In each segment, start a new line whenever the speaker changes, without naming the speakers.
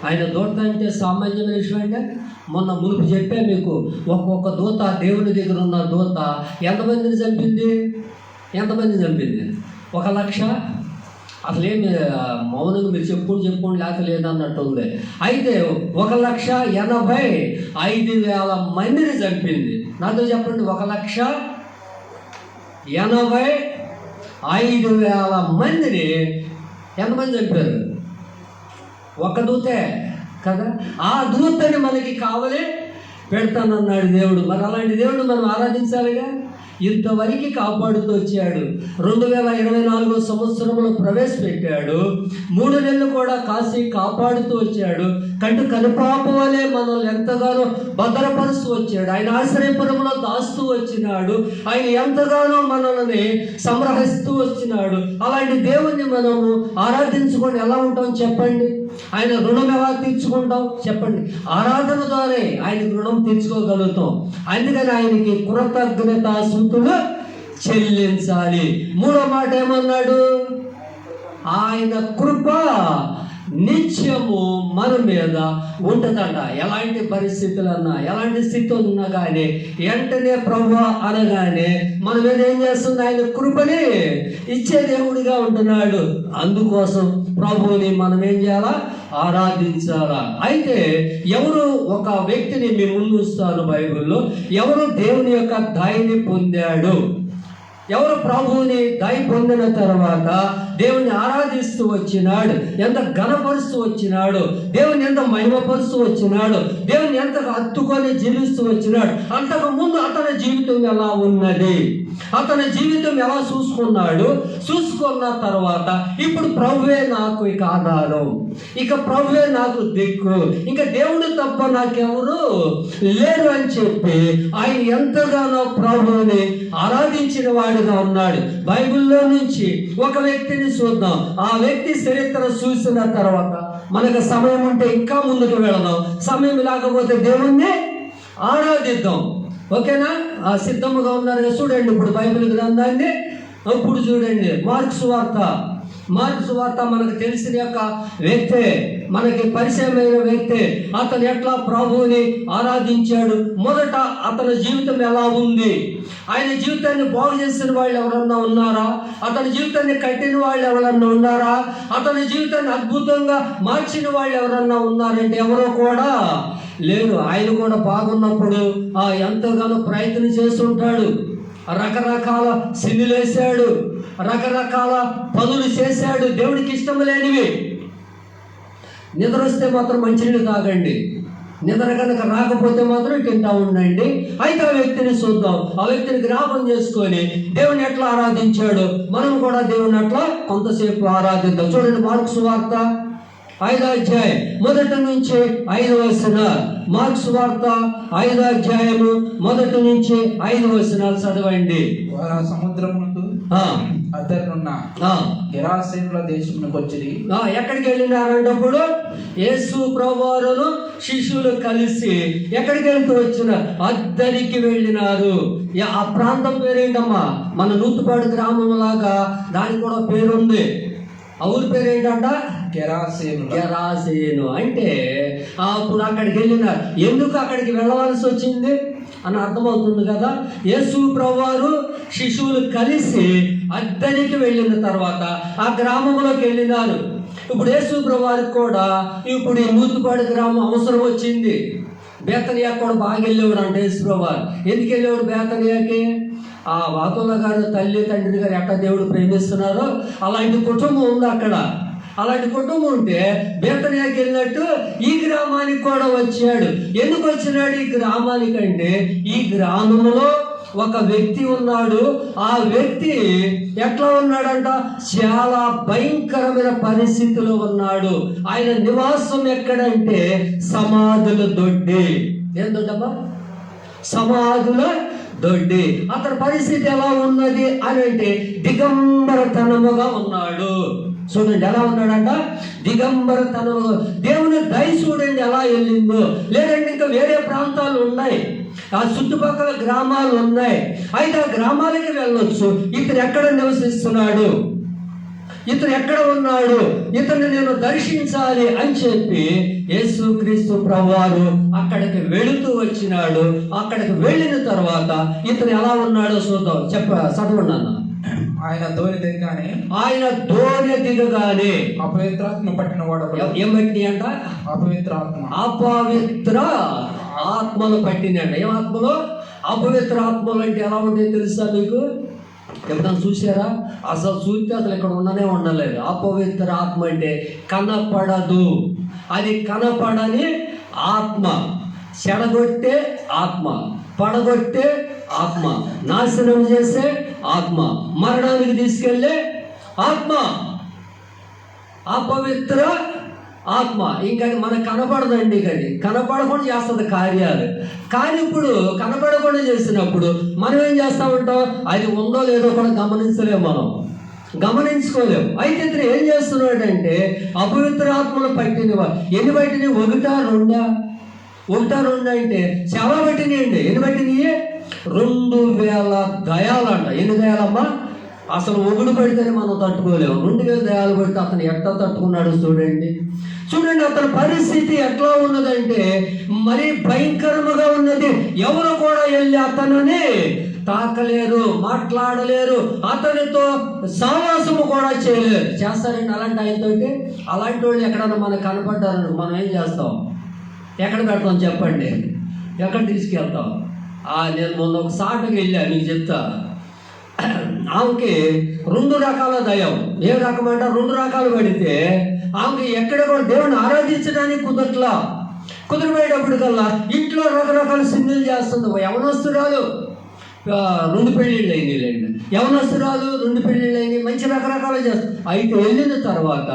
ఆయన దూత అంటే సామాన్యమైన విషయం అంటే మొన్న మునుపు చెప్పే మీకు ఒక్కొక్క దూత దేవుని దగ్గర ఉన్న దూత ఎంతమందిని చంపింది? 1,00,000. అసలేమి మౌనంగా మీరు చెప్పుకోండి లేక లేదన్నట్టు ఉంది. అయితే 1,85,000 మందిని చంపింది. నాతో చెప్పండి, 1,85,000 మందిని ఎంతమంది చంపారు? ఒక దూతే కదా. ఆ దూతని మనకి కావలే పెడతానన్నాడు దేవుడు. మరి అలాంటి దేవుడు మనం ఆరాధించాలిగా. ఇంతవరకు కాపాడుతూ వచ్చాడు. 2024 సంవత్సరంలో ప్రవేశపెట్టాడు. 3 నెలలు కూడా కాసి కాపాడుతూ వచ్చాడు. కనుపాప వలె మనల్ని ఎంతగానో భద్రపరుస్తూ వచ్చాడు. ఆయన ఆశ్రయపురంలో దాస్తూ వచ్చినాడు. ఆయన ఎంతగానో మనల్ని సంరక్షిస్తూ వచ్చినాడు. అలాంటి దేవుణ్ణి మనము ఆరాధించుకొని ఎలా ఉంటాం చెప్పండి? ఆయన రుణం ఎలా తీర్చుకుంటాం చెప్పండి? ఆరాధన ద్వారే ఆయనకు రుణం తీర్చుకోగలుగుతాం. అందుకని ఆయనకి కృతజ్ఞతాస్తుతులు చెల్లించాలి. 3వ మాట ఏమన్నాడు? ఆయన కృప నిత్యము మన మీద ఉంటుందట. ఎలాంటి పరిస్థితులన్నా, ఎలాంటి స్థితులు ఉన్నా కానీ వెంటనే ప్రభువా అనగానే మన మీద ఏం చేస్తుంది? ఆయన కృపని ఇచ్చే దేవుడిగా ఉంటున్నాడు. అందుకోసం ప్రభువుని మనం ఏం చేయాలా? ఆరాధించాలా. అయితే ఎవరు ఒక వ్యక్తిని మీ ముందు ఉంచుతారు బైబిల్లో? ఎవరు దేవుని యొక్క దయని పొందాడు? ఎవరు ప్రభువుని దయ పొందిన తర్వాత దేవుని ఆరాధిస్తూ వచ్చినాడు, ఎంత ఘనపరుస్తూ వచ్చినాడు, దేవుని ఎంత మహిమపరుస్తూ వచ్చినాడు, దేవుని ఎంత హత్తుకొని జీవిస్తూ వచ్చినాడు, అంతకు ముందు అతని జీవితం ఎలా ఉన్నది, అతని జీవితం ఎలా చూసుకున్నాడు, చూసుకున్న తర్వాత ఇప్పుడు ప్రభువే నాకు ఇక ఆధారం, ఇక ప్రభువే నాకు దిక్కు, ఇంకా దేవుడు తప్ప నాకెవరు లేరు అని చెప్పి ఆయన ఎంతగానో ప్రభువుని ఆరాధించిన వాడిగా ఉన్నాడు. బైబిల్లో నుంచి ఒక వ్యక్తిని చూద్దాం. ఆ వ్యక్తి చరిత్ర చూసిన తర్వాత మనకు సమయం ఉంటే ఇంకా ముందుకు వెళదాం, సమయం లేకపోతే దేవుణ్ణి ఆరాధిద్దాం. ఓకేనా? సిద్ధముగా ఉన్నారు. చూడండి ఇప్పుడు బైబిల్ గ్రంథాన్ని. ఇప్పుడు చూడండి మార్కు సువార్త మనకు తెలిసిన యొక్క వ్యక్తే, మనకి పరిచయమైన వ్యక్తే. అతను ఎట్లా ప్రభువుని ఆరాధించాడు, మొదట అతని జీవితం ఎలా ఉంది, ఆయన జీవితాన్ని బాగు చేసిన వాళ్ళు ఎవరన్నా ఉన్నారా, అతని జీవితాన్ని కట్టిన వాళ్ళు ఎవరన్నా ఉన్నారా, అతని జీవితాన్ని అద్భుతంగా మార్చిన వాళ్ళు ఎవరన్నా ఉన్నారంటే ఎవరో కూడా లేరు. ఆయన కూడా బాగున్నప్పుడు ఎంతగానో ప్రయత్నం చేస్తుంటాడు. రకరకాల సిన్నులేశాడు, రకరకాల పనులు చేశాడు, దేవుడికి ఇష్టం లేనివి. నిద్ర వస్తే మాత్రం మంచినీళ్ళు తాగండి, నిద్ర కనుక రాకపోతే మాత్రం తింటా ఉండండి. అయితే ఆ వ్యక్తిని చూద్దాం, ఆ వ్యక్తిని జ్ఞాపం చేసుకొని దేవుని ఎట్లా ఆరాధించాడు, మనం కూడా దేవుని అట్లా కొంతసేపు ఆరాధిద్దాం. చూడండి మార్కు సువార్త 5వ అధ్యాయం 1 నుంచి 5 వచనాలు. మార్కు సువార్త 5వ అధ్యాయము 1 నుంచి 5 వచనాలు చదవండి.
సముద్రం ముందు అద్దరున్న గెరాసేనుల దేశమునకు వచ్చిరి.
ఎక్కడికి వెళ్ళినారంటప్పుడు యేసు ప్రభువును శిష్యులు కలిసి ఎక్కడికి వెళ్తూ వచ్చిన అద్దరికి వెళ్ళినారు. ఆ ప్రాంతం పేరేంటమ్మా? మన నూతుపాడు గ్రామం లాగా దానికి కూడా పేరుంది. ఆ ఊరి పేరు ఏంటంట? గెరాసేను. అంటే అప్పుడు అక్కడికి వెళ్ళినారు. ఎందుకు అక్కడికి వెళ్ళవలసి వచ్చింది అని అర్థమవుతుంది కదా. యేసు ప్రభువారు శిశువులు కలిసి అద్దరికి వెళ్ళిన తర్వాత ఆ గ్రామంలోకి వెళ్ళినారు. ఇప్పుడు యేసు ప్రభువారికి కూడా ఇప్పుడు ఈ నూతుపాడు గ్రామం అవసరం వచ్చింది. బేతనియా కూడా బాగా వెళ్ళేవాడు అంటే యేసు ప్రభువారు. ఎందుకు వెళ్ళేవాడు బేతనియాకి? ఆ వాతుల గారు తల్లి తండ్రి గారు ఎట్లా దేవుడు ప్రేమిస్తున్నారో అలాంటి కుటుంబం ఉంది అక్కడ. అలాంటి కుటుంబం ఉంటే బేతనియాకి వెళ్ళినట్టు ఈ గ్రామానికి కూడా వచ్చాడు. ఎందుకు వచ్చినాడు ఈ గ్రామానికంటే, ఈ గ్రామంలో ఒక వ్యక్తి ఉన్నాడు. ఆ వ్యక్తి ఎట్లా ఉన్నాడంట? చాలా భయంకరమైన పరిస్థితిలో ఉన్నాడు. ఆయన నివాసం ఎక్కడంటే సమాధుల దొడ్డి. ఏం దొడ్డమ్మా? సమాధుల దొడ్డి. అతని పరిస్థితి ఎలా ఉన్నది అని అంటే దిగంబరతనముగా ఉన్నాడు. చూడండి ఎలా ఉన్నాడంట? దిగంబరతనముగా. దేవుని దయ చూడండి ఎలా వెళ్ళిందో. లేదంటే ఇంకా వేరే ప్రాంతాలు ఉన్నాయి, ఆ చుట్టుపక్కల గ్రామాలు ఉన్నాయి. అయితే ఆ గ్రామాలకి వెళ్ళొచ్చు. ఇతను ఎక్కడ నివసిస్తున్నాడు? ఇతను ఎక్కడ ఉన్నాడు, ఇతన్ని నేను దర్శించాలి అని చెప్పి యేసుక్రీస్తు ప్రభువారు అక్కడికి వెళుతూ వచ్చినాడు. అక్కడికి వెళ్ళిన తర్వాత ఇతను ఎలా ఉన్నాడో చూద్దాం. చదవన్నాను.
ఆయన
ధోని దిగగానే
అపవిత్రాత్మ పట్టిన వాడు.
ఏం పట్టినాయి అంట? అపవిత్ర ఆత్మలు పట్టినాయంట. ఏం ఆత్మలు? అపవిత్ర ఆత్మలు అంటే ఎలా ఉంటాయో తెలుసా మీకు? ఎప్పుడన్నా చూసారా? అసలు చూస్తే అసలు ఇక్కడ ఉండలేదు. అపవిత్ర ఆత్మ అంటే కనపడదు. అది కనపడని ఆత్మ, చెడగొట్టే ఆత్మ, పడగొట్టే ఆత్మ, నాశనం చేసే ఆత్మ, మరణానికి తీసుకెళ్ళే ఆత్మ, అపవిత్ర ఆత్మ. ఇంకా మనకు కనపడదండి. కానీ కనపడకుండా చేస్తుంది కార్యాలు. కానీ ఇప్పుడు కనపడకుండా చేసినప్పుడు మనం ఏం చేస్తూ ఉంటాం? అది ఉందో లేదో కూడా గమనించలేము, మనం గమనించుకోలేము. అయితే ఇతను ఏం చేస్తున్నాడంటే అపవిత్ర ఆత్మలు పట్టినవా? ఎన్ని పట్టినవి? ఒకటా రెండా అంటే చాలా పట్టినాయండి. ఎన్ని పట్టినాయి? 2000 దయాలంట. ఎన్ని దయాలమ్మా? అసలు ఒగుడు పెడితేనే మనం తట్టుకోలేము. 2000 దయాలు పెడితే అతను ఎట్లా తట్టుకున్నాడు చూడండి. అతని పరిస్థితి ఎట్లా ఉన్నదంటే మరీ భయంకరముగా ఉన్నది. ఎవరు కూడా వెళ్ళి అతనిని తాకలేరు, మాట్లాడలేరు, అతనితో సావాసము కూడా చేయలేరు. చేస్తారండి అలాంటి ఆయనతోటి? అలాంటి వాళ్ళు ఎక్కడన్నా మనకు కనపడ్డారని మనం ఏం చేస్తాం? ఎక్కడ పెడతాం చెప్పండి? ఎక్కడ తీసుకెళ్తాం? నేను మొన్న ఒక సాటుకి వెళ్ళా, మీకు చెప్తా. ఆమెకి 2 రకాల దయం. ఏ రకమంటే 2 రకాలు పడితే ఆమెకి ఎక్కడ కూడా దేవుని ఆరాధించడానికి కుదిరిపోయేటప్పుడు కల్లా ఇంట్లో రకరకాల సింగిల్ చేస్తుంది. యవనస్తురాలు 2 పెళ్ళిళ్ళు అయినాయిలేండి. యవనస్తురాలు 2 పెళ్ళిళ్ళు అయినాయి, మంచి రకరకాలు చేస్తుంది. అయితే వెళ్ళిన తర్వాత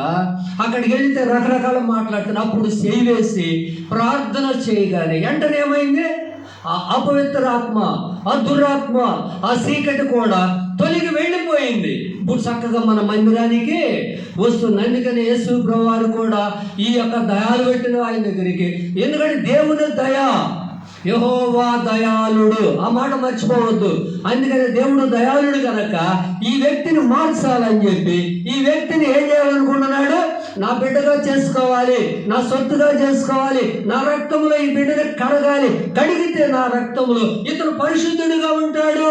అక్కడికి వెళితే రకరకాల మాట్లాడుతున్నా. అప్పుడు చేయి వేసి ప్రార్థన చేయగానే వెంటనే ఏమైంది? ఆ అపవిత్ర ఆత్మ, ఆ దురాత్మ, ఆ చీకటి కూడా తొలగి వెళ్ళిపోయింది. ఇప్పుడు చక్కగా మన మందిరానికి వస్తుంది. అందుకని యేసు ప్రభువారు కూడా ఈ యొక్క దయాలు పెట్టిన ఆయన దగ్గరికి. ఎందుకంటే దేవుని దయ, యెహోవా దయాళుడు, ఆ మాట మర్చిపోవద్దు. అందుకని దేవుడు దయాళుడు కనుక ఈ వ్యక్తిని మార్చాలని చెప్పి ఈ వ్యక్తిని ఏం చేయాలనుకుంటున్నాడు? నా బిడ్డగా చేసుకోవాలి, నా సొత్తుగా చేసుకోవాలి, నా రక్తములో ఈ బిడ్డని కడగాలి, కడిగితే నా రక్తములో ఇతను పరిశుద్ధుడిగా ఉంటాడు,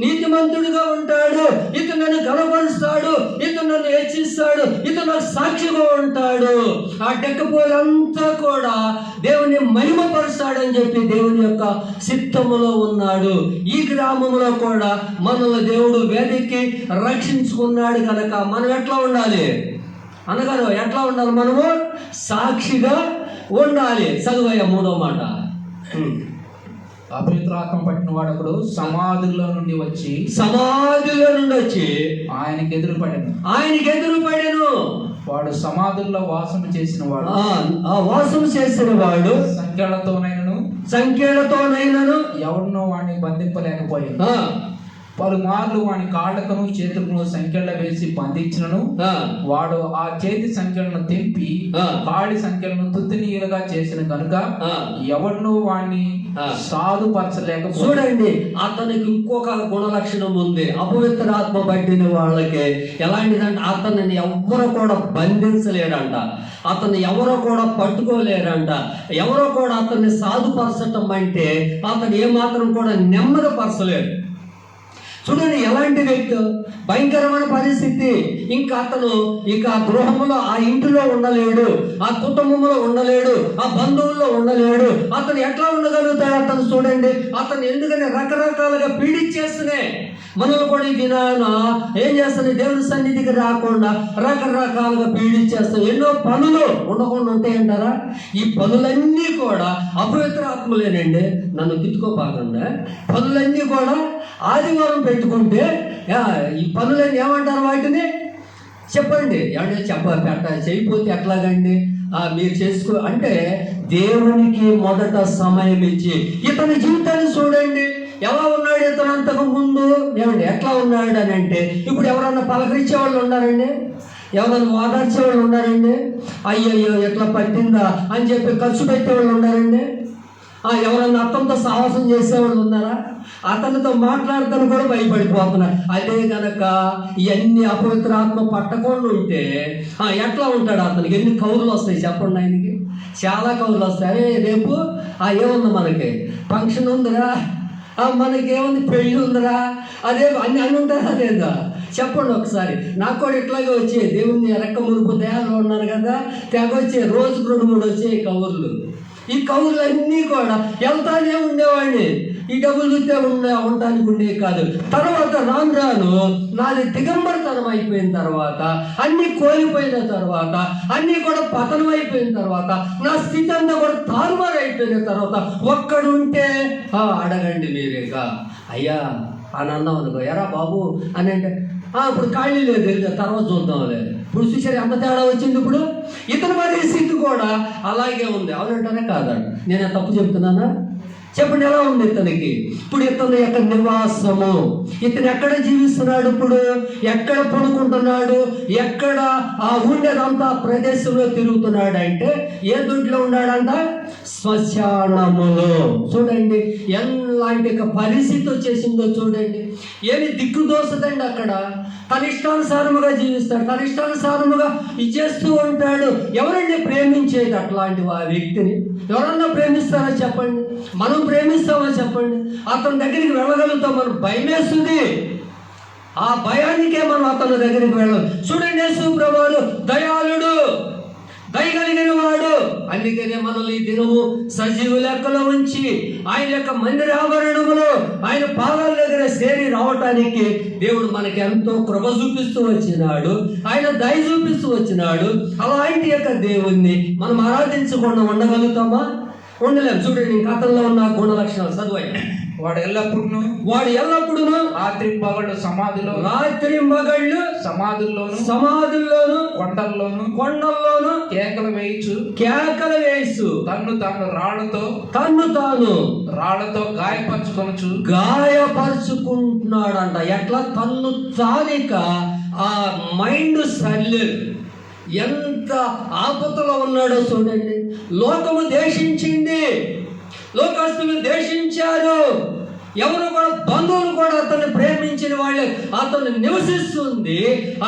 నీతిమంతుడిగా ఉంటాడు, ఇతను నన్ను గలపరుస్తాడు, ఇతను నన్ను హెచ్చిస్తాడు, ఇతను సాక్షిగా ఉంటాడు, ఆ డెక్కపోలంతా కూడా దేవుని మహిమపరుస్తాడని చెప్పి దేవుని యొక్క చిత్తములో ఉన్నాడు. ఈ గ్రామంలో కూడా మనల్ని దేవుడు వేదికి రక్షించుకున్నాడు కనుక మనం ఎట్లా ఉండాలి అనగారు? ఎట్లా ఉండాలి? మనము సాక్షిగా ఉండాలి. చదువయ్య 3వ మాట.
అపవిత్రాత్మ పట్టిన వాడు సమాధుల్లో నుండి వచ్చి ఆయనకి ఎదురుపడెను. వాడు సమాధుల్లో వాసము చేసిన వాడు సంఖ్యలతోనైనను ఎవరినో వాడిని బంధింపలేకపోయాడు. పలుమార్లు వాని కాళ్ళకును చేతులను సంఖ్యలు వేసి బంధించినను వాడు ఆ చేతి సంఖ్యలను తెంపి కాడి సంఖ్యలను తుత్తినీయులుగా చేసిన కనుక ఎవరినో వాడిని సాధుపరచలేకపోయాడు. చూడండి, అతనికి ఇంకొక గుణ లక్షణం ఉంది. అపవిత్ర ఆత్మ పట్టిన వాళ్ళకి ఎలాంటిదంటే అతనిని ఎవరు కూడా బంధించలేరంట, అతన్ని ఎవరో కూడా పట్టుకోలేరంట, ఎవరో కూడా అతన్ని సాధుపరచటం అంటే అతను ఏమాత్రం కూడా నెమ్మదిపరచలేరు. చూడండి ఎలాంటి వ్యక్తి, భయంకరమైన పరిస్థితి. ఇంకా అతను ఇక ఆ గృహంలో, ఆ ఇంటిలో ఉండలేడు, ఆ కుటుంబంలో ఉండలేడు, ఆ బంధువుల్లో ఉండలేడు. అతను ఎట్లా ఉండగలుగుతాడు? అతను చూడండి, అతను ఎందుకని రకరకాలుగా పీడించేస్తున్నాయి. మనల్ని కూడా ఈ దినాన ఏం చేస్తాను? దేవుని సన్నిధికి రాకుండా రకరకాలుగా పీడించేస్తాం. ఎన్నో పనులు ఉండకుండా ఉంటాయంటారా? ఈ పనులన్నీ కూడా అపవిత్ర ఆత్మలేనండి. నన్ను తిట్టుకోబాకుండా పనులన్నీ కూడా ఆదివారం పెట్టుకుంటే ఈ పనులన్నీ ఏమంటారు? వాటిని చెప్పండి. ఏమంటే చేయకపోతే ఎట్లాగండి? మీరు చేసుకో అంటే దేవునికి మొదట సమయం ఇచ్చి ఇతని జీవితాన్ని చూడండి. ఎలా ఉన్నాడు ఇతను అంతకు ముందు? ఏమండి ఎట్లా ఉన్నాడు అని అంటే ఇప్పుడు ఎవరన్నా పలకరించే వాళ్ళు ఉన్నారండి? ఎవరన్నా ఓదార్చే వాళ్ళు ఉన్నారండి? అయ్యయ్యో ఎట్లా పట్టిందా అని చెప్పి ఖర్చు పెట్టే వాళ్ళు ఉన్నారండి?
ఎవరన్నా అతనితో సాహసం చేసేవాళ్ళు ఉన్నారా? అతనితో మాట్లాడతాను కూడా భయపడిపోతున్నారు. అదే కనుక ఇవన్నీ అపవిత్రాత్మ పట్టకుండా ఉంటే ఎట్లా ఉంటాడు అతనికి? ఎన్ని కౌరులు వస్తాయి చెప్పండి ఆయనకి? చాలా కౌరులు వస్తాయి. రేపు ఏముంది, మనకి ఫంక్షన్ ఉందిరా, మనకి ఏముంది, పెళ్ళి ఉందిరా, అదే అన్ని ఉంటారా లేదా? చెప్పండి ఒకసారి. నాకు కూడా ఇట్లాగే వచ్చే దేవుని రెక్క మురుపు దేహాలు ఉన్నారు కదా, తెగ వచ్చే రోజుకు 2-3 వచ్చే కౌర్లు. ఈ కౌర్లన్నీ కూడా వెళ్తానే ఉండేవాడిని. ఈ డబ్బులు చూస్తే ఉండటానికి ఉండేవి కాదు. తర్వాత రాను రాను నాది దిగంబరతనం అయిపోయిన తర్వాత, అన్నీ కోల్పోయిన తర్వాత, అన్నీ కూడా పతనం అయిపోయిన తర్వాత, నా స్థితి అంతా కూడా తారుమారు అయిపోయిన తర్వాత ఒక్కడుంటే అడగండి మీరేగా, అయ్యా అని అన్నాం అనుకో, ఎరా బాబు అని అంటే ఇప్పుడు ఖాళీ లేదు, తర్వాత చూద్దాంలే. ఇప్పుడు చూసారు ఎంత తేడా వచ్చింది. ఇప్పుడు ఇతని పరిస్థితి కూడా అలాగే ఉంది. అవునంటారా కాదండి? నేను తప్పు చెప్తున్నానా? చెప్పండి, ఎలా ఉంది ఇతనికి? ఇప్పుడు ఇతని యొక్క నివాసము, ఇతను ఎక్కడ జీవిస్తున్నాడు, ఇప్పుడు ఎక్కడ పడుకుంటున్నాడు, ఎక్కడ ఉండేదంతా ప్రదేశంలో తిరుగుతున్నాడు అంటే ఏ దొడ్లో ఉన్నాడంట? శ్మశానములో. చూడండి ఎలాంటి పరిస్థితి వచ్చేసిందో చూడండి. ఏమి దిక్కుదోసదండి అక్కడ. తన ఇష్టానుసారముగా జీవిస్తాడు, తన ఇష్టానుసారముగా ఇచ్చేస్తూ ఉంటాడు. ఎవరండి ప్రేమించేది అట్లాంటి వ్యక్తిని? ఎవరన్నా ప్రేమిస్తారా చెప్పండి? మనం ప్రేమిస్తామా చెప్పండి? అతని దగ్గరికి వెళ్ళగలుగుతాం? మనం భయమేస్తుంది. ఆ భయానికే మనం అతని దగ్గరికి వెళ్ళాలి. చూడండి, యేసు ప్రభువు దయాళుడు, దయగలిగిన వాడు. అందుకనే మనల్ని ఈ దినము సజీవ లెక్కలో ఉంచి ఆయన యొక్క మందిర ఆభరణములో ఆయన పాదాల దగ్గర చేరి రావటానికి దేవుడు మనకి ఎంతో కృప చూపిస్తూ వచ్చినాడు, ఆయన దయ చూపిస్తూ వచ్చినాడు. అలాంటి యొక్క దేవుణ్ణి మనం ఆరాధించకుండా ఉండగలుగుతామా? ఉండలేము. చూడండి కథల్లో ఉన్న గుణ లక్షణాలు చదువు.
వాడు ఎల్లప్పుడూ రాత్రి మగళ్ళు సమాధుల్లోను కొండల్లోను కేకలు వేయిచు తన్ను తాను రాళ్లతో గాయపరుచుకుంటున్నాడంట. ఎట్లా? తన్ను తానిక ఆ మైండ్ సల్లెడు. ఎంత ఆపదలో ఉన్నాడో చూడండి. లోకము దేశించింది, లోకస్తులు దేశించారు. ఎవరు కూడా, బంధువులు కూడా అతన్ని ప్రేమించిన వాళ్ళే అతను నివసిస్తుంది.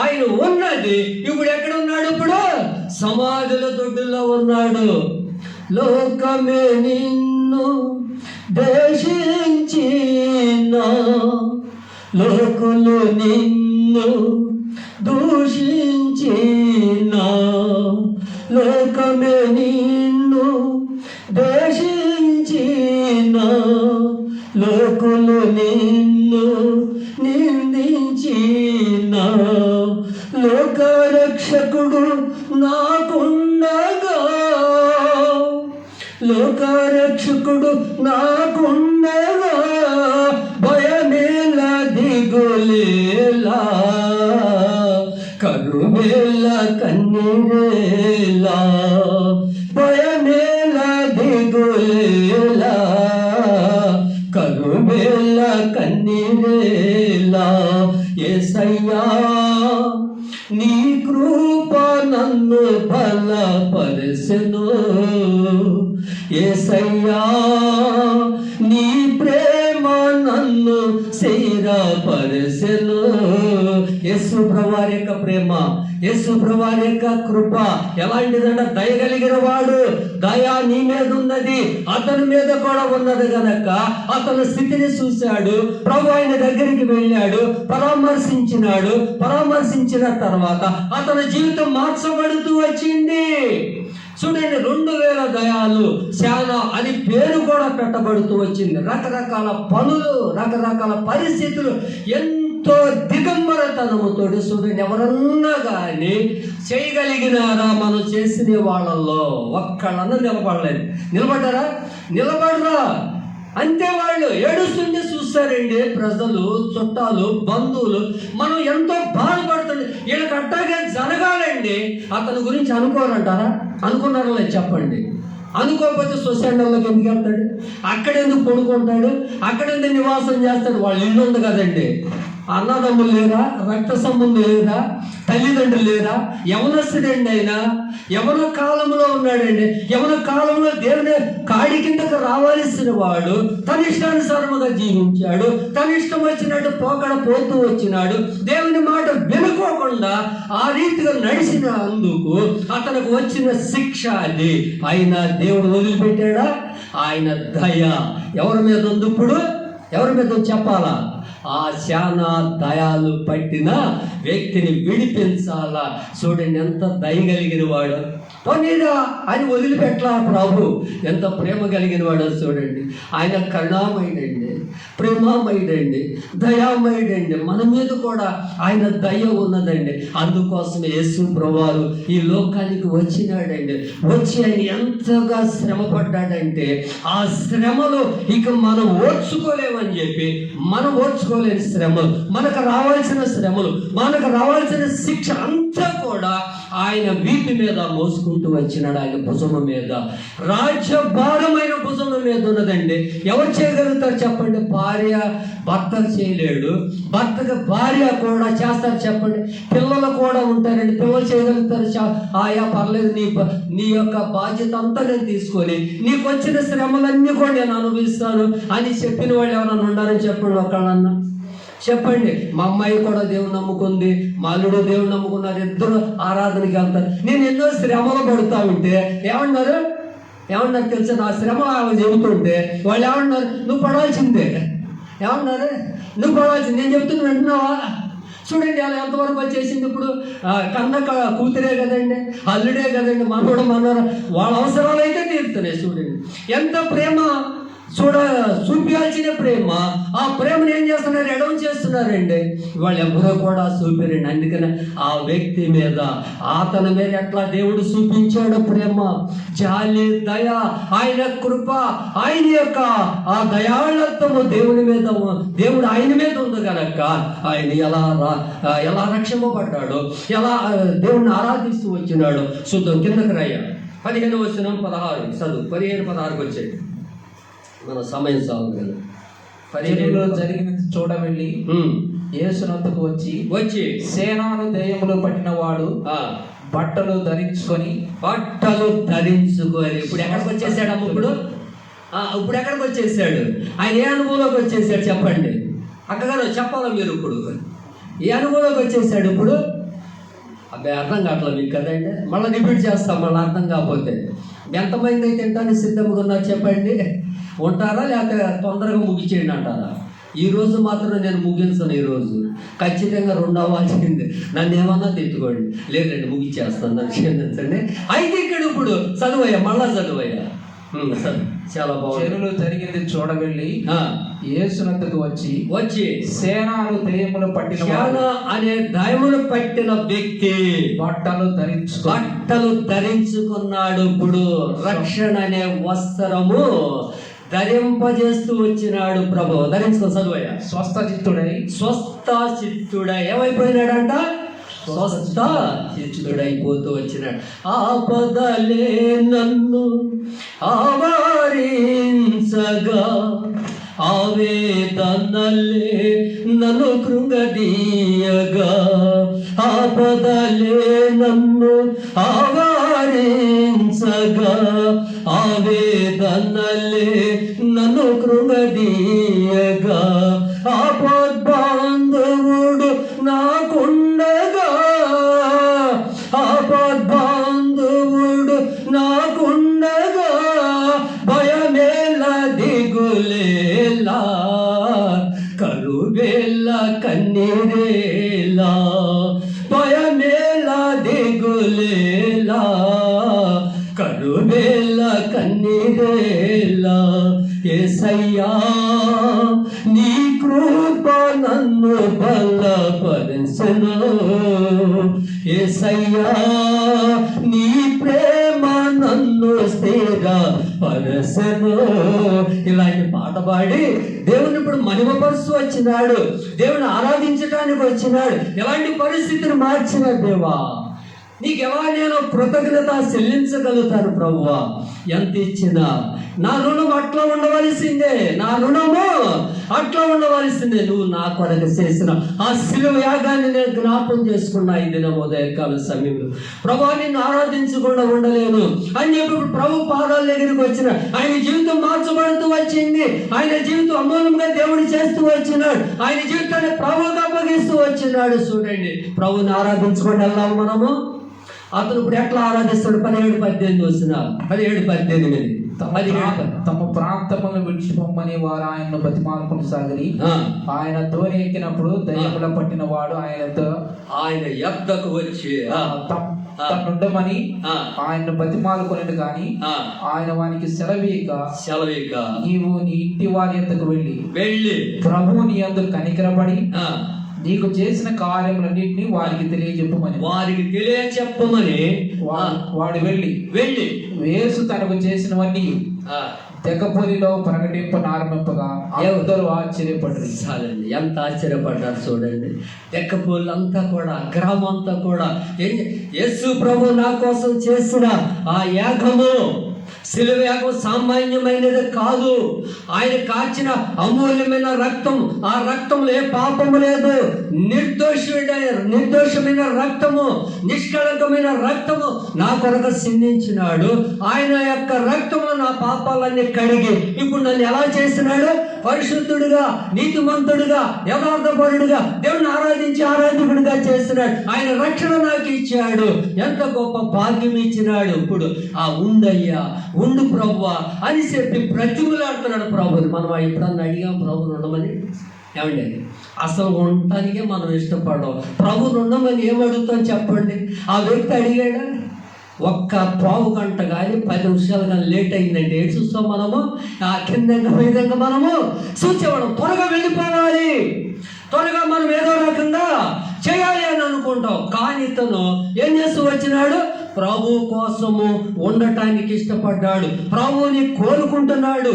ఆయన ఉన్నది ఇప్పుడు ఎక్కడ ఉన్నాడు? ఇప్పుడు సమాధుల దొడ్డులో ఉన్నాడు. లోకమే నిన్ను దేశించిన, లోకులు నిన్ను దూషించిన, లోకమే నిన్ను దేశించిన, లోకులు నిన్ను నిందించిన, లోకరక్షకుడు నాకుండగా, లోకరక్షకుడు నాకుండగా, భయమేలా దిగులేలా, కరువేల కన్నీరేలా, భయమేలా దిగులేలా, కరువేల కన్నీరేలా. యేసయ్యా నీ కృప నన్ను బలపరచెను, యేసయ్యా నీ ప్రేమ నన్ను స్థిరపరచెను. యేసు ప్రభువారి యొక్క ప్రేమ, యేసు ప్రభువారి యొక్క కృప ఎలాంటిదంటే దయగలిగిన వాడు. దయ నీ మీద ఉన్నది, అతని మీద కూడా ఉన్నది గనక అతని స్థితిని చూశాడు. ప్రభు ఆయన దగ్గరికి వెళ్ళాడు, పరామర్శించినాడు. పరామర్శించిన తర్వాత అతని జీవితం మార్చబడుతూ వచ్చింది. చూడండి, 2000 దయాలు చాలా అని పేరు కూడా పెట్టబడుతూ వచ్చింది. రకరకాల పనులు, రకరకాల పరిస్థితులు, ఎంతో దిగంబరతనముతో చూడండి. ఎవరన్నా కానీ చేయగలిగినారా? మనం చేసిన వాళ్ళల్లో ఒక్కళ్ళన్నా నిలబడలేదు. నిలబడ్డారా? నిలబడరా. అంతే. వాళ్ళు ఏడుస్తుంటే చూస్తారండి ప్రజలు, చుట్టాలు, బంధువులు. మనం ఎంతో బాధపడుతుంది. వీళ్ళకి అట్టాగే జరగాలండి. అతని గురించి అనుకోరంటారా? అనుకున్నారో లేదు చెప్పండి. అనుకోకపోతే సొసైటీలోకి ఎందుకు వెళ్తాడు? అక్కడెందుకు పడుకుంటాడు? అక్కడెందుకు నివాసం చేస్తాడు? వాళ్ళ ఇల్లు ఉంది కదండి.
అన్నదమ్ములు లేరా, రక్త సంబంధం లేరా, తల్లిదండ్రులు లేరా, యవనస్తుడండి ఆయన, యవన కాలంలో ఉన్నాడండి. యవన కాలంలో దేవుని కాడి కిందకు రావాల్సిన వాడు తన ఇష్టానుసారముగా జీవించాడు, తన ఇష్టం వచ్చినట్టు పోకడ పోతూ వచ్చినాడు. దేవుని మాట వినుకోకుండా ఆ రీతిగా నడిచిన అందుకు అతనికి వచ్చిన శిక్ష అది. ఆయన దేవుడు వదిలిపెట్టాడా? ఆయన దయ ఎవరి మీద ఉంది? ఇప్పుడు ఎవరి మీద చెప్పాలా? ఆ శానా దయాలు పట్టిన వ్యక్తిని విడిపించాలా. చూడండి ఎంత దయ కలిగిన వాడు. పోనీరా అని వదిలిపెట్టలా ప్రభు. ఎంత ప్రేమ కలిగిన వాడు చూడండి. ఆయన కరుణామయుడండి, ప్రేమామయుడండి, దయామయుడండి. మన మీద కూడా ఆయన దయ ఉన్నదండి. అందుకోసం యేసు ప్రభువారు ఈ లోకానికి వచ్చినాడండి. వచ్చి ఆయన ఎంతగా శ్రమ పడ్డాడంటే ఆ శ్రమలో ఇక మనం ఓర్చుకోలేమని చెప్పి, మనం ఓర్చుకోలేని శ్రమలు, మనకు రావాల్సిన శ్రమలు, మనకు రావాల్సిన శిక్ష అంతా కూడా ఆయన వీటి మీద మోసుకుంటూ వచ్చినాడు. ఆయన భుజము మీద, రాజ్యభారమైన భుజము మీద ఉన్నదండి. ఎవరు చేయగలుగుతారు చెప్పండి? భార్య భర్త చేయలేడు, భర్తకు భార్య కూడా చేస్తారు చెప్పండి. పిల్లలు కూడా ఉంటారండి, పిల్లలు చేయగలుగుతారు. ఆయా పర్లేదు, నీ యొక్క బాధ్యత అంతా నేను తీసుకొని నీకు వచ్చిన శ్రమలన్నీ కూడా నేను అనుభవిస్తాను అని చెప్పిన వాళ్ళు ఎవరైనా ఉన్నారని చెప్పండి. ఒకళ్ళన్నా చెప్పండి. మా అమ్మాయి కూడా దేవుని నమ్ముకుంది, మా అల్లుడు దేవుని నమ్ముకున్నారు, ఇద్దరు ఆరాధనకి వెళ్తారు. నేను ఎన్నో శ్రమలు పడుతూ ఉంటే ఏమన్నారు తెలుసా? నా శ్రమ చెబుతుంటే వాళ్ళు ఏమన్నారు? నువ్వు పడాల్సిందే. ఏమన్నారు? నువ్వు పడాల్సింది. నేను చెబుతున్నా వింటున్నావా? చూడండి అలా ఎంతవరకు వచ్చేసింది. ఇప్పుడు కన్న కూతురే కదండి, అల్లుడే కదండి, మనోడు మనోరు, వాళ్ళ అవసరాలు అయితే తీరుతున్నాయి. చూడండి ఎంత ప్రేమ చూపించాల్సిన ప్రేమ. ఆ ప్రేమను ఏం చేస్తున్నారు? ఎడవం చేస్తున్నారండి. వాళ్ళు ఎవరో కూడా చూపారండి. అందుకని ఆ వ్యక్తి మీద, అతని మీద ఎట్లా దేవుడు చూపించాడు ప్రేమ, జాలి, దయ, ఆయన కృప, ఆయన యొక్క ఆ దయాళత్వము దేవుడు ఆయన మీద ఉంది కనుక ఆయన ఎలా రక్షింపబడ్డాడు, ఎలా దేవుడిని ఆరాధిస్తూ వచ్చినాడు. చూద్దాం. కిందకి రాయ 15వ వచనం 16 చదువు. 15-16 వచ్చేది. మన సమయం సాగు కదా.
15లో జరిగినది చూడవెళ్ళి యేసునొద్దకు వచ్చి సేనాను దయ్యములో పట్టిన వాడు బట్టలు ధరించుకొని ఇప్పుడు ఎక్కడికి వచ్చేసాడు అమ్మ? ఇప్పుడు ఎక్కడికి వచ్చేసాడు? ఆయన ఏ అనుభవంలోకి వచ్చేసాడు చెప్పండి అక్కగారు, చెప్పాలా మీరు? ఇప్పుడు ఏ అనుభవంలోకి వచ్చేసాడు? ఇప్పుడు అబ్బాయి అర్థం కావట్లేదు మీకు కదండి. మళ్ళీ రిపీట్ చేస్తాం మళ్ళీ అర్థం కాకపోతే. ఎంతమంది అయితే తింటానికి సిద్ధంగా ఉన్నారు చెప్పండి? ఉంటారా? లేకపోతే తొందరగా ముగించేయండి అంటారా? ఈరోజు మాత్రం నేను ముగించను. ఈరోజు ఖచ్చితంగా 2 అవ్వాల్సింది. నన్ను ఏమన్నా తెచ్చుకోండి. లేదండి ముగించేస్తాను, నన్ను క్షమించండి. అయితే ఇక్కడ ఇప్పుడు చదువయ్యా, మళ్ళా చదువయ్యా. చాలా బాగుంది. జరిగింది చూడవెళ్ళి యేసునొద్దకు వచ్చి సేనాను దయ్యములు పట్టిన అనే దయ్యములు పట్టిన వ్యక్తి బట్టలు ధరించుకున్నాడు. ఇప్పుడు రక్షణ అనే వస్త్రము ధరింపజేస్తూ వచ్చినాడు ప్రభు. ధరించుకో చదువయ్యా. స్వస్థ చిత్తుడై ఏమైపోయినాడంట? స్వస్థ చిత్తుడైపోతూ వచ్చినాడు. ఆపదలే నన్ను ఆవరించగా, ఆవేదనలే నన్ను కృంగదీయగా, ఆపదలే నన్ను ఆవరించగా, ఆవేదనలే నన్ను కృంగదీయగా, ఆపద్బాంధవుడు నాకుండగా, ఆపద్బాంధవుడు నాకుండగా, భయమేలా దిగులేలా, కరువేలా కన్నీరేలా, భయమేలా దిగులేలా, కరువేలా కన్నీరేలా. యేసయ్యా నీ కృప నన్ను బలపరచెను, యేసయ్యా నీ ప్రేమ నన్ను స్థిరపరచెను. ఇలాంటి పాట పాడి దేవుని ఇప్పుడు మహిమపరుస్తూ వచ్చినాడు, దేవుని ఆరాధించడానికి వచ్చినాడు. ఎలాంటి పరిస్థితిని మార్చిన దేవా, నీకెలా నేను కృతజ్ఞత చెల్లించగలుగుతాను ప్రభువా?
ఎంత ఇచ్చినా నా రుణం అట్లా ఉండవలసిందే, నా రుణము అట్లా ఉండవలసిందే. నువ్వు నా కొరకు చేసిన ఆ శిలువ యాగాన్ని నేను జ్ఞాపం చేసుకున్నా ఈ దినం ఉదయకాల సమయంలో. ప్రభా నిన్ను ఆరాధించకుండా ఉండలేను అని చెప్పి ప్రభు పాదాల దగ్గరికి వచ్చిన ఆయన జీవితం మార్చబడుతూ వచ్చింది. ఆయన జీవితం అమూలంగా దేవుడు చేస్తూ వచ్చినాడు. ఆయన జీవితాన్ని ప్రభువుగా అప్పగిస్తూ వచ్చినాడు. చూడండి, ప్రభుని ఆరాధించుకొని వెళ్దాం మనము. అతను ఇప్పుడు ఎట్లా ఆరాధిస్తాడు? 17-18 వచ్చిన 17-18
తమ ప్రాంతములను విడిచిపోమని వారు ఆయన్ను బతిమాలుకుని సాగిరి. ఆయన ధోని ఎక్కినప్పుడు దయ్యముల పట్టిన వాడు ఆయన
యొద్దకు వచ్చి
తన్నుండమని ఆయన్ను బతిమాలుకునేది కానీ ఆయన వానికి సెలవీక నీవు నీ ఇంటి వారి యొద్దకు వెళ్ళి ప్రభువు నీ యందు కనికరపడి నీకు చేసిన కార్యములన్నింటినీ వారికి తెలియచెప్పమని వాడు వెళ్ళి యేసు తనకు చేసినవన్నీ తెగపొలిలో ప్రకటింపనారంభింపగా అందరూ ఆశ్చర్యపడ్డారు.
చాలండి, ఎంత ఆశ్చర్యపడ్డారు చూడండి. తెక్కపొలి అంతా కూడా, గ్రామం అంతా కూడా యేసు ప్రభు నా కోసం చేసిన ఆ యాగము, శిలువ యాగం సామాన్యమైనది కాదు. ఆయన కాచిన అమూల్యమైన రక్తం, ఆ రక్తంలో ఏ పాపము లేదు. నిర్దోషమైన రక్తము, నిష్కళంకమైన రక్తము నా కొరకు సిందించినాడు. ఆయన యొక్క రక్తము నా పాపాలన్నీ కడిగి ఇప్పుడు నన్ను ఎలా చేసినాడు? పరిశుద్ధుడుగా, నీతిమంతుడుగా, యథార్థపరుడుగా, దేవుని ఆరాధించి ఆరాధకుడిగా చేస్తున్నాడు. ఆయన రక్షణ నాకు ఇచ్చాడు. ఎంత గొప్ప భాగ్యం ఇచ్చినాడు. ఇప్పుడు ఆ ఉండయ్యా, ఉండు ప్రభువా అని చెప్పి ప్రతిమలాడుతున్నాడు ప్రభుని. మనం ఎప్పుడన్నా అడిగాం ప్రభుని ఉండమని? ఏమండి, అసలు ఉండటానికే మనం ఇష్టపడడం. ప్రభుని ఉండమని ఏమడుగుతాం చెప్పండి? ఆ వ్యక్తి అడిగాడా? ఒక్క పావు గంట కానీ 10 నిమిషాలు కానీ లేట్ అయిందంటే ఏడు చూస్తాం మనము. ఆ కిందంగా విధంగా మనము చూసేవాళ్ళం. త్వరగా వెళ్ళిపోవాలి, త్వరగా మనం ఏదో రకంగా చేయాలి అని అనుకుంటాం. కానీ ఇతను ఏం చేస్తూ వచ్చినాడు? ప్రభు కోసము ఉండటానికి ఇష్టపడ్డాడు. ప్రభువుని కోరుకుంటున్నాడు.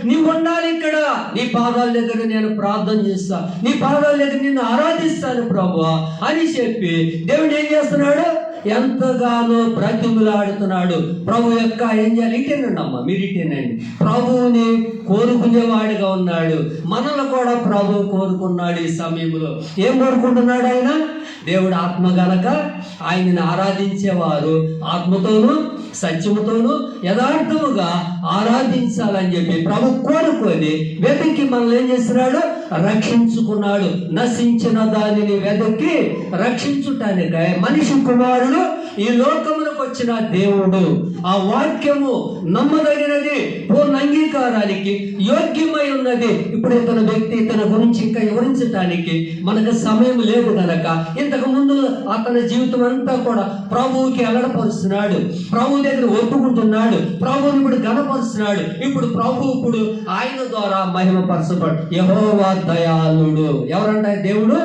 నీవు ఉండాలి ఇక్కడ, నీ పాదాల దగ్గర నేను ప్రార్థన చేస్తా, నీ పాదాల దగ్గర నిన్ను ఆరాధిస్తాను ప్రభువా అని చెప్పి దేవుడు ఏం చేస్తున్నాడు? ఎంతగానో బ్రతిమలాడుతున్నాడు. ప్రభు యొక్క ఏం చేయాలి? ఇటేనండి అమ్మ, మీరు ఇటేనండి. ప్రభువుని కోరుకునేవాడిగా ఉన్నాడు. మనల్ని కూడా ప్రభు కోరుకున్నాడు. ఈ సమయంలో ఏం కోరుకుంటున్నాడు ఆయన? దేవుడు ఆత్మ గనక ఆయనని ఆరాధించేవారు ఆత్మతోనూ సత్యముతోనూ యథార్థముగా ఆరాధించాలని చెప్పి ప్రభు కోరుకొని వెతికి మనల్ని ఏం చేస్తున్నాడు? రక్షించుకున్నాడు. నశించిన దానిని వెతికి రక్షించుటానికై మనిషి కుమారుడు ఈ లోకమునకు వచ్చిన దేవుడు. ఆ వాక్యము నమ్మదగినది, పూర్ణ అంగీకారానికి యోగ్యమై ఉన్నది. ఇప్పుడు ఇతని వ్యక్తి తన గురించి ఇంకా వివరించటానికి మనకు సమయం లేదు కనుక ఇంతకు ముందు అతని జీవితం అంతా కూడా ప్రభువుకి అలడపరుస్తున్నాడు, ప్రభు దగ్గర ఒప్పుకుంటున్నాడు, ప్రభువుని ఇప్పుడు గణపరుస్తున్నాడు. ఇప్పుడు ప్రభు ఇప్పుడు ఆయన ద్వారా మహిమపరచబడు. యెహోవా దయాళుడు. ఎవరంటే దేవుడు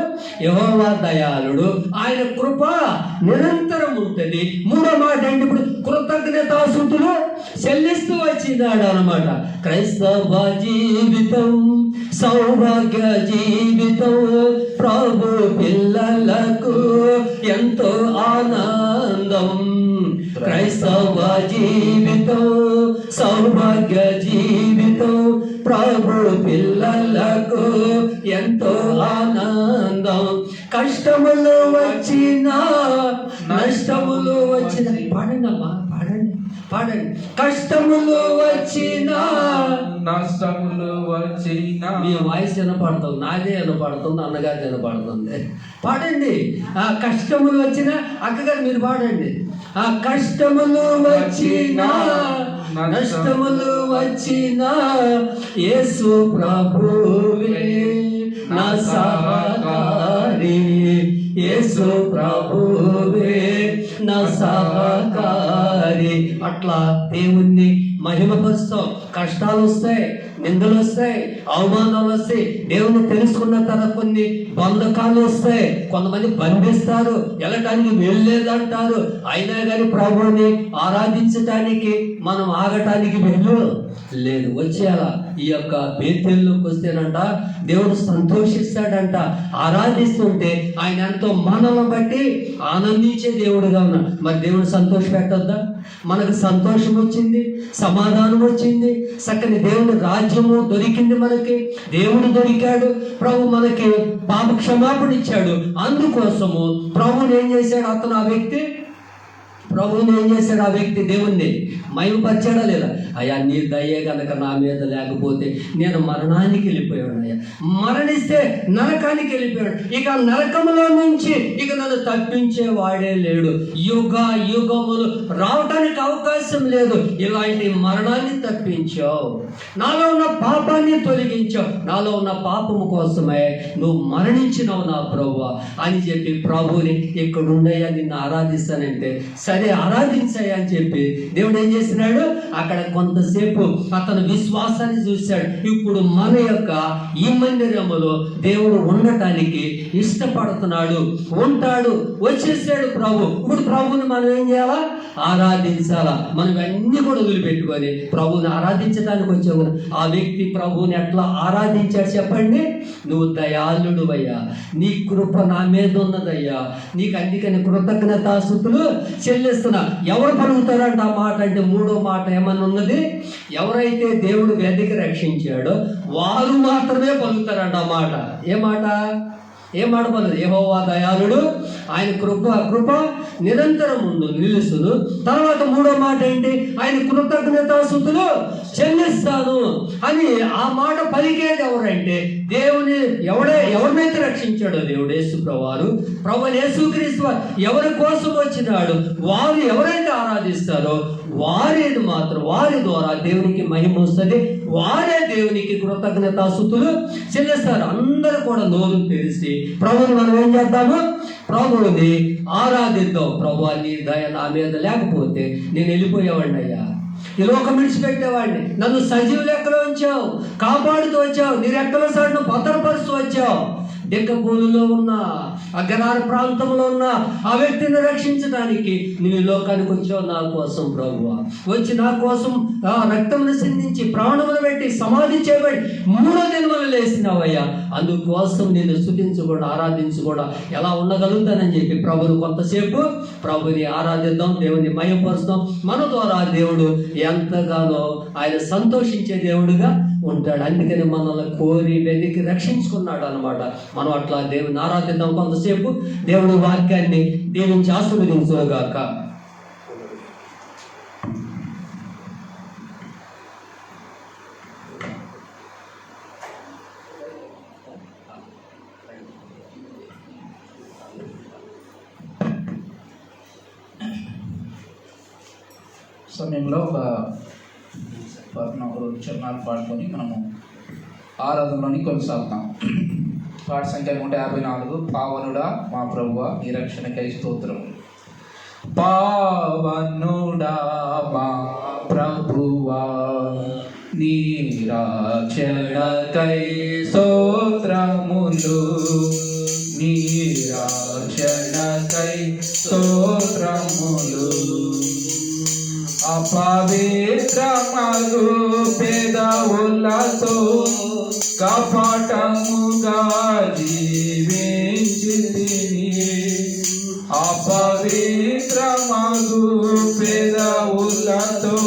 యెహోవా దయాళుడు. ఆయన కృప నిరంతరం ఉంటుంది. మూడో మాట అంటే ఇప్పుడు కృతజ్ఞతాస్తుతులు చెల్లిస్తూ వచ్చినాడు అన్నమాట. క్రైస్తవ జీవితం సౌభాగ్య జీవితం, ప్రభు పిల్లలకు ఎంతో ఆనందం. క్రైస్తవ జీవితం సౌభాగ్య జీవితం, ప్రభు పిల్లలకు ఎంతో ఆనందం. కష్టములు వచ్చినా నష్టములు వచ్చిన పాడండమ్మా, పాడండి. కష్టములు వచ్చినా
నష్టములు వచ్చినా.
మీ వాయిస్ వినపడుతుంది, నాదే వినపడుతుంది, అన్నగారి వినపడుతుంది. పాడండి. ఆ కష్టములు వచ్చినా, అక్కగారు మీరు పాడండి. ఆ కష్టములు వచ్చినా నష్టములు వచ్చినా, యేసు ప్రభువే నా సహకారి, యేసు ప్రభువే నా సహకారి. అట్లా దేవుణ్ణి మహిమపరుస్తాం. కష్టాలు వస్తాయి, నిందలు వస్తాయి, అవమానాలు వస్తాయి. దేవుని తెలుసుకున్న తర్వాత కొన్ని బంధకాలు వస్తాయి. కొంతమంది బంధిస్తారు, వెళ్ళటానికి వెళ్ళలేదంటారు. అయినా కానీ ప్రభువుని ఆరాధించటానికి మనం ఆగటానికి వెళ్ళు లేదు. వచ్చేయాలా? ఈ యొక్క బేతేల్లోకి వస్తేనంట దేవుడు సంతోషిస్తాడంట. ఆరాధిస్తుంటే ఆయన ఎంతో మనల్ని బట్టి ఆనందించే దేవుడుగా ఉన్నాడు. మరి దేవుడు సంతోష పెట్టొద్దా? మనకు సంతోషం వచ్చింది, సమాధానం వచ్చింది, చక్కని దేవుని రాజ్యము దొరికింది, మనకి దేవుడు దొరికాడు, ప్రభు మనకి పాప క్షమాపణ ఇచ్చాడు. అందుకోసము ప్రభుని ఏం చేశాడు అతను, ఆ వ్యక్తి ప్రభువుని ఏం చేశాడు, ఆ వ్యక్తి దేవుణ్ణి మహిమపరిచాడా లేదా? అయ్యా నీ దయే కనుక నా మీద లేకపోతే నేను మరణానికి వెళ్ళిపోయాడు, అయ్యా మరణిస్తే నరకానికి వెళ్ళిపోయాడు, ఇక నరకములో నుంచి ఇక నన్ను తప్పించే వాడే లేడు, యుగ యుగములు రావటానికి అవకాశం లేదు, ఇలాంటి మరణాన్ని తప్పించావు, నాలో ఉన్న పాపాన్ని తొలగించావు, నాలో ఉన్న పాపము కోసమే నువ్వు మరణించినావు నా ప్రభువా అని చెప్పి ప్రభువుని ఇక్కడుండయ్యా నిన్ను ఆరాధిస్తానంటే సరే ఆరాధించాయి అని చెప్పి దేవుడు ఏం చేస్తున్నాడు, అక్కడ కొంతసేపు అతను విశ్వాసాన్ని చూశాడు. ఇప్పుడు మన యొక్క ఈ మందిరములో దేవుడు ఉండటానికి ఇష్టపడుతున్నాడు, ఉంటాడు, వచ్చేసాడు ప్రభు. ఇప్పుడు ప్రభుని మనం ఏం చేయాలా, ఆరాధించాలా. మనం అన్ని కూడా వదిలిపెట్టుకొని ప్రభుని ఆరాధించడానికి వచ్చాము. ఆ వ్యక్తి ప్రభుని ఎట్లా ఆరాధించాడు చెప్పండి, నువ్వు దయాళుడు అయ్యా, నీ కృప నా మీద ఉన్నదయ్యా, నీకు అందుకని కృతజ్ఞతాస్తుతులు చెల్లిస్తున్నా. ఎవరు పలుకుతారంట ఆ మాట అంటే, మూడో మాట ఏమన్నా ఉన్నది, ఎవరైతే దేవుడు వెతికి రక్షించాడో వారు మాత్రమే పలుకుతారంట ఆ మాట. ఏ మాట పలదు, యెహోవా దయాళుడు, ఆయన కృప నిరంతరం నిలుసును. తర్వాత మూడో మాట ఏంటి, ఆయన కృతజ్ఞతాస్తుతులు చెల్లిస్తాను అని ఆ మాట పలికేది ఎవరంటే, దేవుని ఎవరినైతే రక్షించాడో దేవుడు యేసుప్రభువారు, ప్రభు యేసుక్రీస్తు వారు ఎవరి కోసం వచ్చినాడు, వారు ఎవరైతే ఆరాధిస్తారో వారి ద్వారా దేవునికి మహిమ వస్తుంది, వారే దేవునికి కృతజ్ఞతాస్తుతులు చెల్లిస్తారు. అందరూ కూడా నోరు తెరిచి ప్రభుని మనం ఏం చేద్దాము, ప్రభుని ఆరాధిద్దాం. ప్రభు నీ దయ నా మీద లేకపోతే నేను వెళ్ళిపోయేవాడిని అయ్యా, ఈ లోకం విడిచిపెట్టేవాడిని, నన్ను సజీవ లెక్కలో ఉంచావు, కాపాడుతూ వచ్చావు, నీ రెక్కల సాటును భద్రపరుస్తూ వచ్చావు. డెక్కపూలులో ఉన్న అగ్రహార ప్రాంతంలో ఉన్న ఆ వ్యక్తిని రక్షించడానికి నువ్వు లోకానికి వచ్చావు నా కోసం ప్రభువా, వచ్చి నా కోసం రక్తమును సిందించి ప్రాణములు పెట్టి సమాధి చేయబడి 3వ దినములు లేసినావయ్యా, అందుకోసం నేను స్తుతించకుండా ఆరాధించకుండా ఎలా ఉండగలుగుతానని చెప్పి ప్రభుని కొంతసేపు ప్రభుని ఆరాధిద్దాం, దేవుని మహిమపరుస్తాం. మన ద్వారా దేవుడు ఎంతగానో ఆయన సంతోషించే దేవుడుగా ఉంటాడు. అందుకని మనల్ని కోరి వెతికి రక్షించుకున్నాడు అన్నమాట. మనం అట్లా దేవుని ఆరాధిద్దాం కొంతసేపు. దేవుని వాక్యాన్ని దీవించి ఆశీర్వదించుగాక.
సమయంలో ఒక చరణాలు పాడుకొని మనము ఆరాధనలోని కొనసాగుతాం. పాట సంఖ్య 154. పావనుడా మా ప్రభువా నీ రక్షణకై స్తోత్రం. పావనుడా మా ప్రభువా నీ రక్షణకై స్తోత్రములు, నీ రక్షణకై స్తోత్రములు. అపవిత్రమగు పెదవులతో కపటముగా జీవించితిని, అపవిత్రమగు పెదవులతో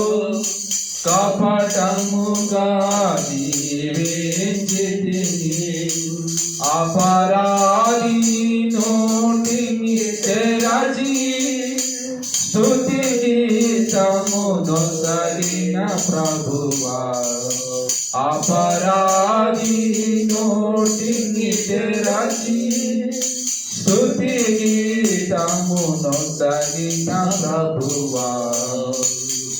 కపటముగా జీవించితిని. అపరాధి నోటిని తెరచి స్తుతి గీతము నొసగిన ప్రభువా, అపరాధి నోటిని తెరచి స్తుతి గీతము నొసగిన ప్రభువా.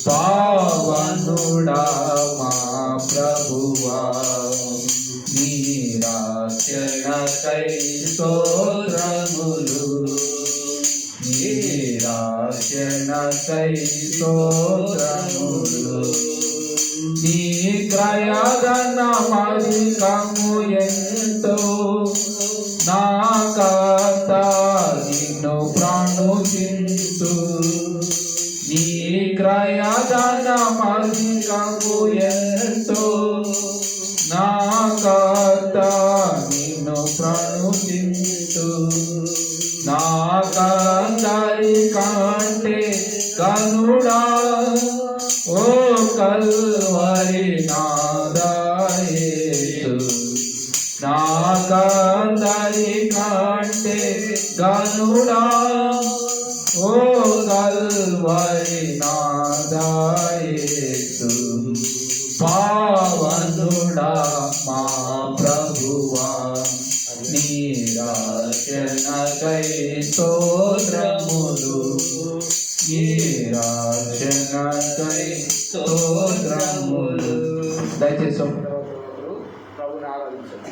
పావనుడా మా ప్రభువా నీ రక్షణకై స్తోత్రములు, నీ రక్షణకై స్తోత్రములు. నీ క్రయధనమధికము ఎంతో, నా కర్త నిన్ను ప్రణుతింతు. నీ క్రయధనమధికము ఎంతో, నా కర్త నిన్ను ప్రణుతింతు. నా కందరి కంటే గనుడా ఓ కల్వరి నాదాయేసు నాకందరి కంటే గనుడా ఓ కల్వరి నాదాయేసు పావనుడా మా ప్రభువా నీరాజనకై స్తోత్రములు నీరాజనకై స్తోత్రములు. దయచేసి ప్రభుని ఆరాధించండి.